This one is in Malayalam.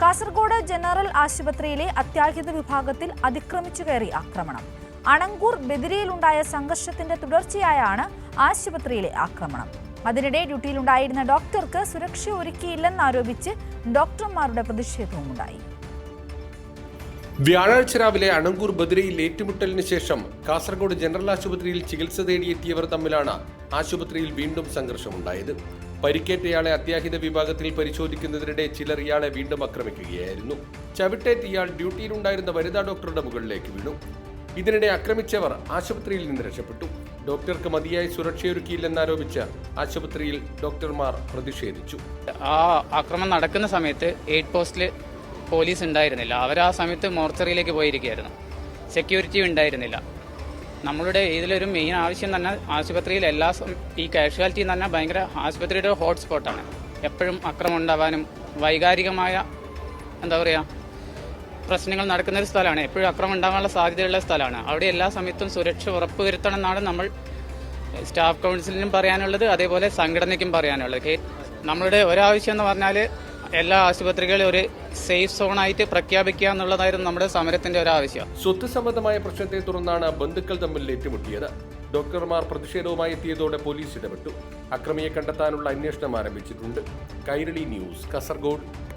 കാസർഗോഡ് ജനറൽ ആശുപത്രിയിലെ അത്യാഹിത വിഭാഗത്തിൽ അതിക്രമിച്ചു കയറി ആക്രമണം. അണങ്കൂർ ബദിരയിലുണ്ടായ സംഘർഷത്തിന്റെ തുടർച്ചയായാണ് ആശുപത്രിയിലെ ആക്രമണം. അതിനിടെ ഡ്യൂട്ടിയിലുണ്ടായിരുന്ന ഡോക്ടർക്ക് സുരക്ഷ ഒരുക്കിയില്ലെന്നാരോപിച്ച് ഡോക്ടർമാരുടെ പ്രതിഷേധവുമുണ്ടായി. വ്യാഴാഴ്ച രാവിലെ അണങ്കൂർ ബദിരയിൽ ഏറ്റുമുട്ടലിന് ശേഷം കാസർഗോഡ് ജനറൽ ആശുപത്രിയിൽ ചികിത്സ തേടിയെത്തിയവർ തമ്മിലാണ് ആശുപത്രിയിൽ വീണ്ടും സംഘർഷമുണ്ടായത്. പരിക്കേറ്റയാളെ അത്യാഹിത വിഭാഗത്തിൽ പരിശോധിക്കുന്നതിനിടെ ചിലർ ഇയാളെ വീണ്ടും ആക്രമിക്കുകയായിരുന്നു. ചവിട്ടേറ്റ് ഇയാൾ ഡ്യൂട്ടിയിലുണ്ടായിരുന്ന വനിതാ ഡോക്ടറുടെ മുകളിലേക്ക് വീണു. ഇതിനിടെ ആക്രമിച്ചവർ ആശുപത്രിയിൽ നിന്ന് രക്ഷപ്പെട്ടു. ഡോക്ടർക്ക് മതിയായ സുരക്ഷയൊരുക്കിയില്ലെന്നാരോപിച്ച് ആശുപത്രിയിൽ ഡോക്ടർമാർ പ്രതിഷേധിച്ചു. ആ ആക്രമണം നടക്കുന്ന സമയത്ത് 8 പോസ്റ്റിൽ പോലീസ് ഉണ്ടായിരുന്നില്ല. അവർ ആ സമയത്ത് മോർച്ചറിയിലേക്ക് പോയിരിക്കുകയായിരുന്നു. സെക്യൂരിറ്റി ഉണ്ടായിരുന്നില്ല. നമ്മളുടെ ഇതിലൊരു മെയിൻ ആവശ്യം തന്നെ ആശുപത്രിയിൽ ഈ കാഷ്വാലിറ്റി എന്ന് പറഞ്ഞാൽ ഭയങ്കര ആശുപത്രിയുടെ ഹോട്ട്സ്പോട്ടാണ്. എപ്പോഴും അക്രമം ഉണ്ടാവാനും വൈകാരികമായ പ്രശ്നങ്ങൾ നടക്കുന്ന ഒരു സ്ഥലമാണ്. എപ്പോഴും അക്രമം ഉണ്ടാകാനുള്ള സാധ്യതയുള്ള സ്ഥലമാണ്. അവിടെ എല്ലാ സമയത്തും സുരക്ഷ ഉറപ്പുവരുത്തണം എന്നാണ് നമ്മൾ സ്റ്റാഫ് കൗൺസിലിനും പറയാനുള്ളത്, അതേപോലെ സംഘടനയ്ക്കും പറയാനുള്ളത്. നമ്മളുടെ ഒരാവശ്യം എന്ന് പറഞ്ഞാൽ എല്ലാ ആശുപത്രികളും ഒരു സേഫ് സോണായിട്ട് പ്രഖ്യാപിക്കുക എന്നുള്ളതായിരുന്നു നമ്മുടെ സമരത്തിന്റെ ഒരാവശ്യം. സ്വത്ത് സംബന്ധമായ പ്രശ്നത്തെ തുടർന്നാണ് ബന്ധുക്കൾ തമ്മിൽ ഏറ്റുമുട്ടിയത്. ഡോക്ടർമാർ പ്രതിഷേധവുമായി എത്തിയതോടെ പോലീസ് ഇടപെട്ടു. അക്രമിയെ കണ്ടെത്താനുള്ള അന്വേഷണം ആരംഭിച്ചിട്ടുണ്ട്. കൈരളി ന്യൂസ്, കാസർഗോഡ്.